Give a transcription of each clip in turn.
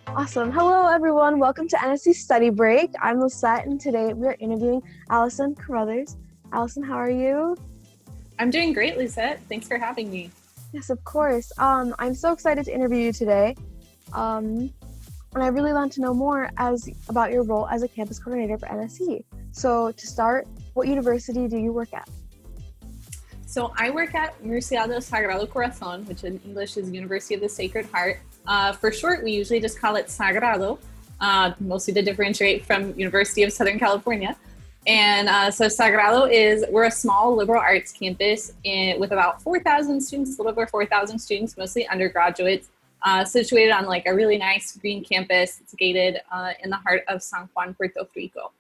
Awesome. Hello, everyone. Welcome to NSC Study Break. I'm Lisette, and today we are interviewing Allison Carruthers. Allison, how are you? I'm doing great, Lisette. Thanks for having me. Yes, of course. I'm so excited to interview you today. And I really want to know more about your role as a campus coordinator for NSC. So to start, what university do you work at? So I work at Universidad del Sagrado Corazón, which in English is University of the Sacred Heart. For short, we usually just call it Sagrado, mostly to differentiate from University of Southern California. And so Sagrado we're a small liberal arts campus with about 4,000 students, a little over 4,000 students, mostly undergraduates, situated on like a really nice green campus. It's gated in the heart of San Juan, Puerto Rico.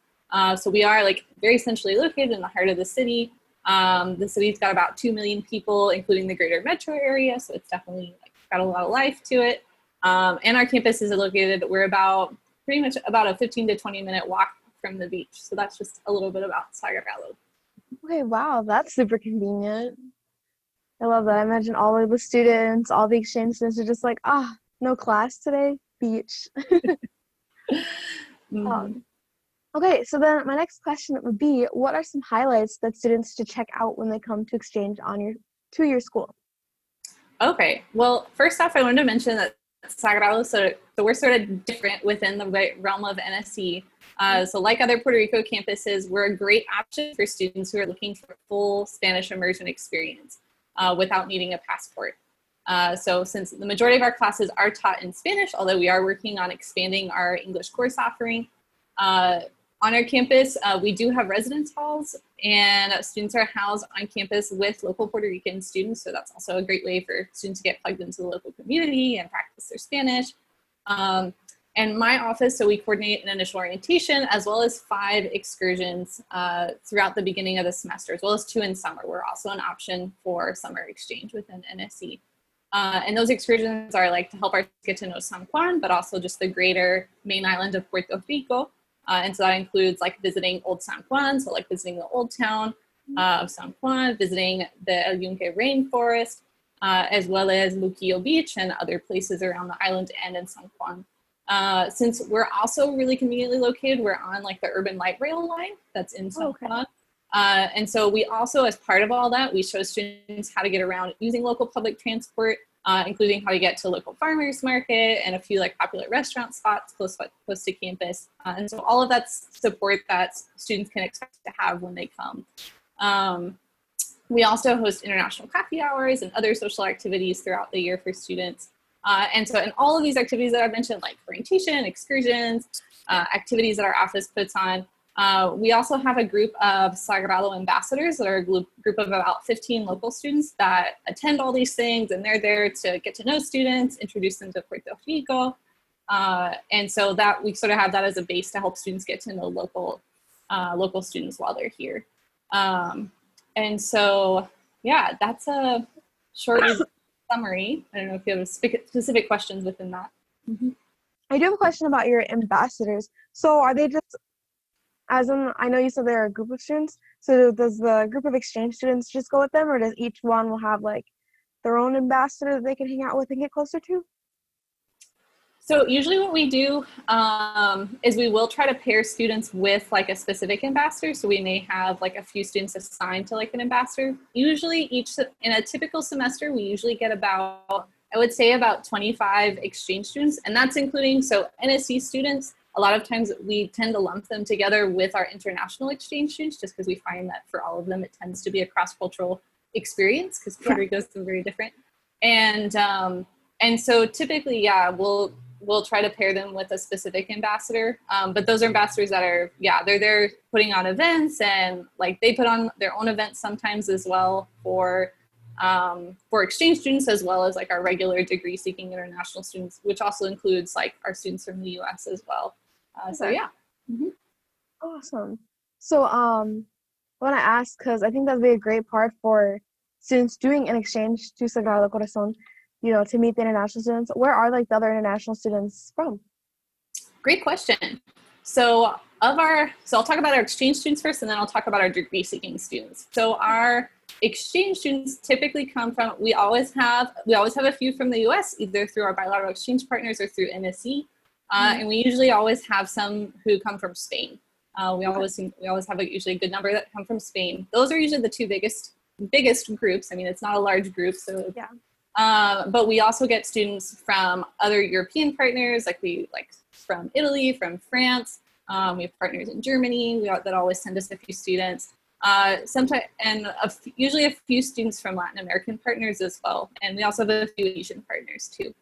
So we are like very centrally located in the heart of the city. The city's got about 2 million people, including the greater metro area. So it's definitely got a lot of life to it. And our campus is located, we're pretty much about a 15 to 20 minute walk from the beach. So that's just a little bit about Sagrado. Okay, wow, that's super convenient. I love that. I imagine all of the students, all the exchange students are just like, no class today, beach. Mm-hmm. Okay, so then my next question would be, what are some highlights that students should check out when they come to exchange to your school? Okay, well, first off, I wanted to mention that Sagrado, so we're sort of different within the realm of NSC. So like other Puerto Rico campuses, we're a great option for students who are looking for a full Spanish immersion experience without needing a passport. So since the majority of our classes are taught in Spanish, although we are working on expanding our English course offering, on our campus, we do have residence halls, and students are housed on campus with local Puerto Rican students. So that's also a great way for students to get plugged into the local community and practice their Spanish. And my office, so we coordinate an initial orientation as well as 5 excursions throughout the beginning of the semester, as well as 2 in summer. We're also an option for summer exchange within NSC. And those excursions are like to help our get to know San Juan, but also just the greater main island of Puerto Rico. And so that includes like visiting Old San Juan, so like visiting the old town of San Juan, visiting the El Yunque rainforest, as well as Luquillo Beach and other places around the island and in San Juan. Since we're also really conveniently located, we're on like the urban light rail line that's in San Juan. And so we also, as part of all that, we show students how to get around using local public transport, including how to get to local farmers market and a few like popular restaurant spots close to campus. And so all of that support that students can expect to have when they come. We also host international coffee hours and other social activities throughout the year for students. And so in all of these activities that I've mentioned, like orientation, excursions, activities that our office puts on, we also have a group of Sagrado ambassadors that are a group of about 15 local students that attend all these things, and they're there to get to know students, introduce them to Puerto Rico. And so that we sort of have that as a base to help students get to know local students while they're here. And so, yeah, that's a short summary. I don't know if you have specific questions within that. Mm-hmm. I do have a question about your ambassadors. So are they just, I know you said they're a group of students, so does the group of exchange students just go with them, or does each one will have like their own ambassador that they can hang out with and get closer to? So usually what we do is we will try to pair students with like a specific ambassador. So we may have like a few students assigned to like an ambassador. Usually in a typical semester, we usually get about 25 exchange students, and that's including, so NSC students, a lot of times we tend to lump them together with our international exchange students just because we find that for all of them, it tends to be a cross-cultural experience because Puerto Rico is very different. And so typically, yeah, we'll try to pair them with a specific ambassador. But those are ambassadors that are, they're there putting on events, and like they put on their own events sometimes as well for exchange students, as well as like our regular degree seeking international students, which also includes like our students from the US as well. So yeah. Mm-hmm. Awesome. So I want to ask, because I think that'd be a great part for students doing an exchange to Sagrado Corazon, to meet the international students. Where are like the other international students from? Great question. So I'll talk about our exchange students first, and then I'll talk about our degree seeking students. So our exchange students typically come from, we always have a few from the US, either through our bilateral exchange partners or through NSE. And we usually always have some who come from Spain. We always have usually a good number that come from Spain. Those are usually the two biggest groups. I mean, it's not a large group, so Yeah. but we also get students from other European partners, like from Italy, from France. We have partners in Germany that always send us a few students. Sometimes, and usually a few students from Latin American partners as well. And we also have a few Asian partners too.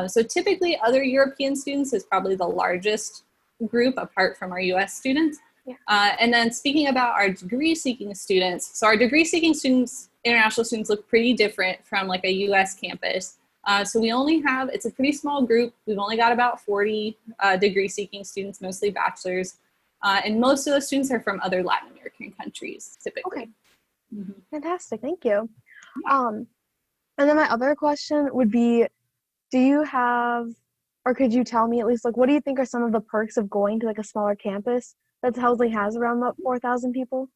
So typically other European students is probably the largest group apart from our US students. Yeah. And then speaking about our degree seeking students, so our degree seeking students, international students, look pretty different from like a US campus. So we only have, it's a pretty small group. We've only got about 40 degree seeking students, mostly bachelors. And most of those students are from other Latin American countries, typically. Okay. Fantastic. Thank you. And then my other question would be, do you have, or could you tell me at least, like, what do you think are some of the perks of going to like a smaller campus that Helsley has around about 4,000 people?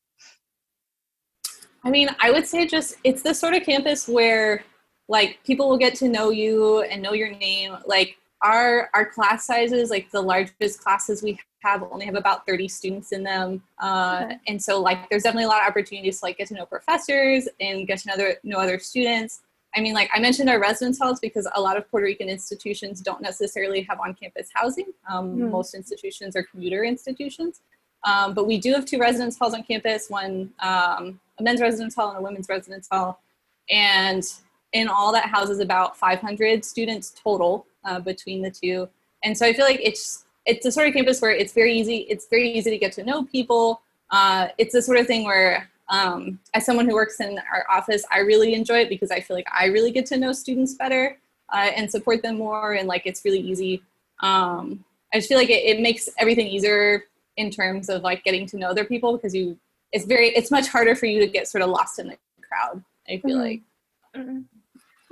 I mean, I would say just, it's the sort of campus where like people will get to know you and know your name. Like our class sizes, like the largest classes we have only have about 30 students in them. And so like, there's definitely a lot of opportunities to like get to know professors and get to know other students. I mean, like I mentioned our residence halls because a lot of Puerto Rican institutions don't necessarily have on-campus housing. Most institutions are commuter institutions. But we do have 2 residence halls on campus, one a men's residence hall and a women's residence hall. And in all, that houses about 500 students total between the two. And so I feel like it's a sort of campus where it's very easy to get to know people. It's the sort of thing where as someone who works in our office, I really enjoy it because I feel like I really get to know students better and support them more. And like, it's really easy. I just feel like it makes everything easier in terms of like getting to know other people because it's much harder for you to get sort of lost in the crowd, I feel like.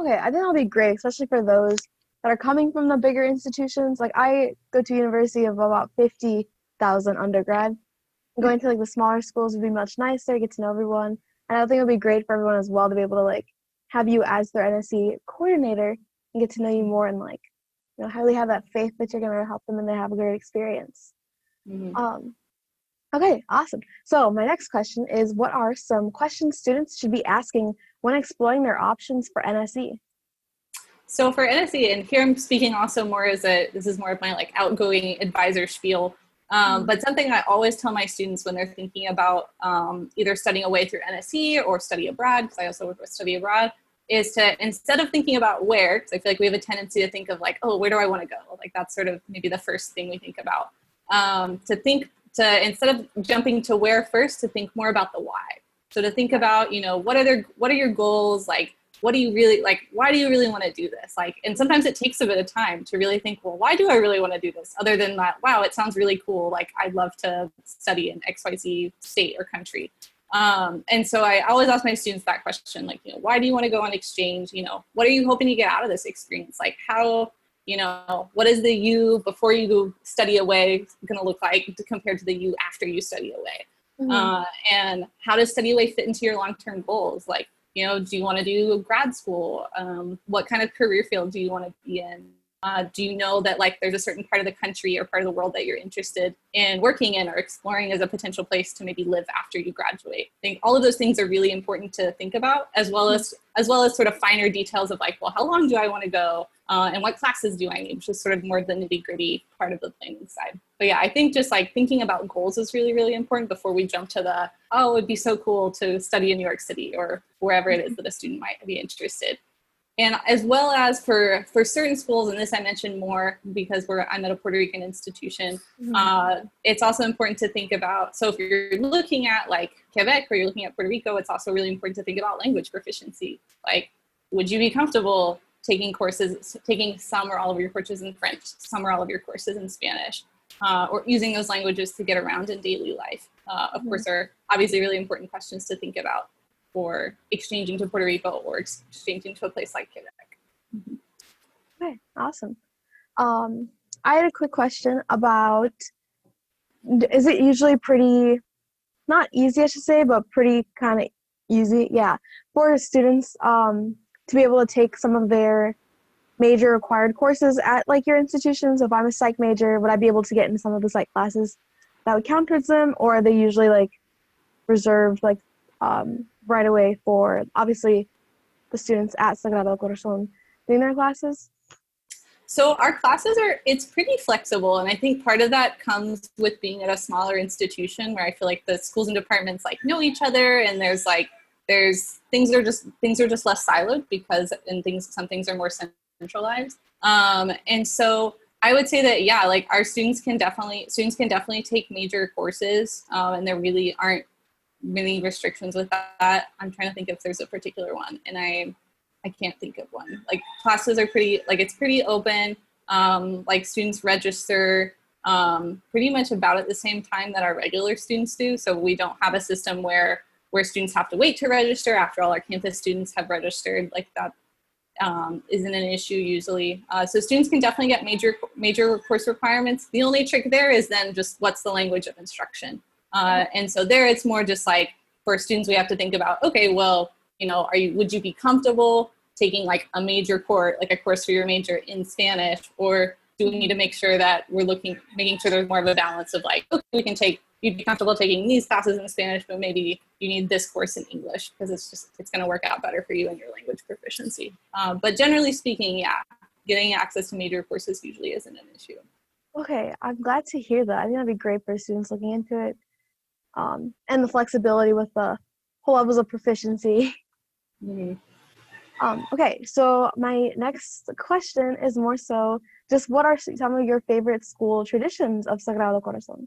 Okay, I think that'll be great, especially for those that are coming from the bigger institutions. Like I go to a university of about 50,000 undergrad. Going to like the smaller schools would be much nicer, get to know everyone. And I think it would be great for everyone as well to be able to like have you as their NSE coordinator and get to know you more and like, you know, really have that faith that you're going to help them and they have a great experience. Okay, awesome. So my next question is, what are some questions students should be asking when exploring their options for NSE? So for NSE, and here I'm speaking also more this is more of my like outgoing advisor spiel, but something I always tell my students when they're thinking about either studying away through NSE or study abroad, because I also work with study abroad, is to, instead of thinking about where, because I feel like we have a tendency to think of like, oh, where do I want to go? Like that's sort of maybe the first thing we think about. Instead of jumping to where first, to think more about the why. So to think about, you know, what are your goals? Like, what do you really like? Why do you really want to do this? Like, and sometimes it takes a bit of time to really think, well, why do I really want to do this? Other than that, wow, it sounds really cool. Like, I'd love to study in XYZ state or country. And so I always ask my students that question, like, you know, why do you want to go on exchange? You know, what are you hoping to get out of this experience? Like, how, you know, what is the you before you go study away going to look like compared to the you after you study away? And how does study away fit into your long-term goals? Like, you know, do you want to do grad school? What kind of career field do you want to be in? Do you know that like there's a certain part of the country or part of the world that you're interested in working in or exploring as a potential place to maybe live after you graduate? I think all of those things are really important to think about, as well as sort of finer details of like, well, how long do I want to go? And what classes do I need, which is sort of more of the nitty gritty part of the planning side. But yeah, I think just like thinking about goals is really, really important before we jump to the, oh, it'd be so cool to study in New York City or wherever it is that a student might be interested. And as well as for certain schools, and this I mentioned more because I'm at a Puerto Rican institution, it's also important to think about, so if you're looking at like Quebec or you're looking at Puerto Rico, it's also really important to think about language proficiency. Like, would you be comfortable taking some or all of your courses in French, some or all of your courses in Spanish, or using those languages to get around in daily life? Of course, are obviously really important questions to think about for exchanging to Puerto Rico or exchanging to a place like Quebec. Okay, awesome. I had a quick question about, is it usually pretty, not easy I should say, but pretty kind of easy, yeah, for students to be able to take some of their major required courses at like your institution. So if I'm a psych major, would I be able to get into some of the psych classes that would count towards them, or are they usually like reserved like right away for obviously the students at Sagrado Corazon doing their classes? So our classes it's pretty flexible. And I think part of that comes with being at a smaller institution where I feel like the schools and departments like know each other, and things are just less siloed because some things are more centralized. And so I would say that, yeah, like our students can definitely take major courses, and there really aren't many restrictions with that. I'm trying to think if there's a particular one, and I can't think of one. Like classes are it's pretty open. Like students register pretty much about at the same time that our regular students do. So we don't have a system where students have to wait to register after all our campus students have registered. Like that isn't an issue usually. So students can definitely get major course requirements. The only trick there is then just what's the language of instruction. And so there it's more just like for students, we have to think about, okay, well, would you be comfortable taking like a major course, like a course for your major in Spanish, or do we need to make sure that we're making sure there's more of a balance of like, okay, you'd be comfortable taking these classes in Spanish, but maybe you need this course in English because it's going to work out better for you and your language proficiency. But generally speaking, yeah, getting access to major courses usually isn't an issue. Okay, I'm glad to hear that. I think that'd be great for students looking into it. And the flexibility with the whole levels of proficiency. Mm-hmm. Okay, so my next question is more so just what are some of your favorite school traditions of Sagrado Corazon?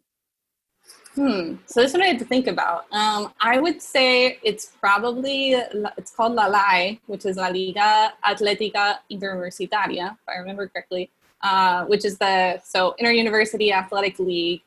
So this one I had to think about. I would say it's called La LAI, which is La Liga Atlética Interuniversitaria, if I remember correctly, which is the Inter-University Athletic League,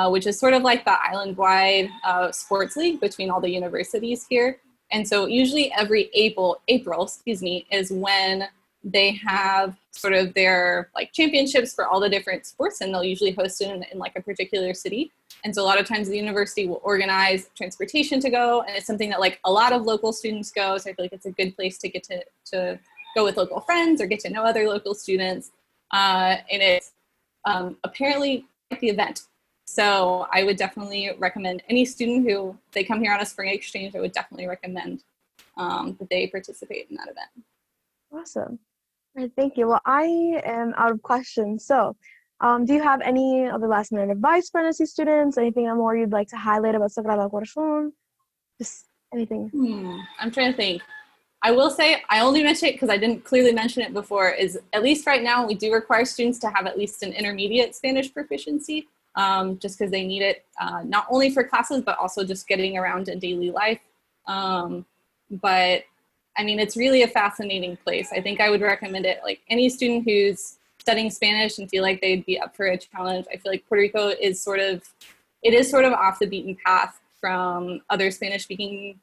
which is sort of like the island-wide sports league between all the universities here. And so usually every April, is when they have sort of their like championships for all the different sports, and they'll usually host it in like a particular city. And so a lot of times the university will organize transportation to go, and it's something that like a lot of local students go. So I feel like it's a good place to get to go with local friends or get to know other local students. And it's apparently quite the event. So I would definitely recommend any student who they come here on a spring exchange, I would definitely recommend that they participate in that event. Awesome. All right, thank you. Well, I am out of questions. So do you have any other last minute advice for NSC students? Anything more you'd like to highlight about Sagrado Corazon? Just anything. I'm trying to think. I will say, I only mentioned it because I didn't clearly mention it before, is at least right now we do require students to have at least an intermediate Spanish proficiency. Just because they need it not only for classes, but also just getting around in daily life. But I mean, it's really a fascinating place. I think I would recommend it. Like any student who's studying Spanish and feel like they'd be up for a challenge, I feel like Puerto Rico is sort of off the beaten path from other Spanish-speaking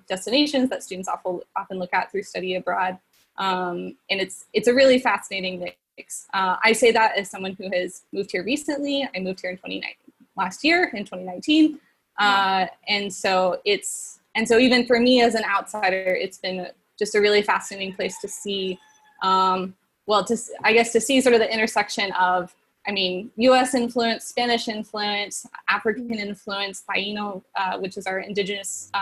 destinations that students often look at through study abroad. And it's a really fascinating mix. I say that as someone who has moved here recently. I moved here in last year in 2019. And so even for me as an outsider, it's been just a really fascinating place to see, to see sort of the intersection of, U.S. influence, Spanish influence, African influence, Taino, which is our indigenous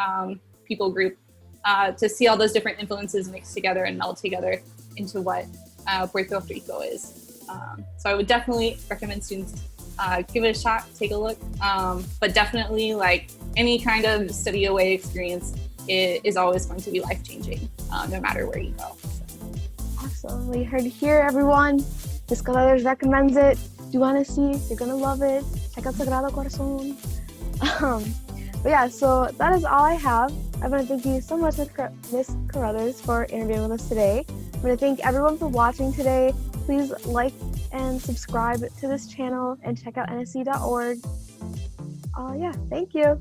people group, to see all those different influences mixed together and meld together into what Puerto Rico is. So I would definitely recommend students give it a shot, take a look. But definitely, like any kind of study away experience is always going to be life-changing, no matter where you go. Awesome. Well, you heard it here, everyone. Escaladers recommends it. Do NSC, you're gonna love it. Check out Sagrado Corazon. But yeah, so that is all I have. I want to thank you so much, Ms. Carruthers, for interviewing with us today. I want to thank everyone for watching today. Please like and subscribe to this channel and check out nsc.org. Thank you.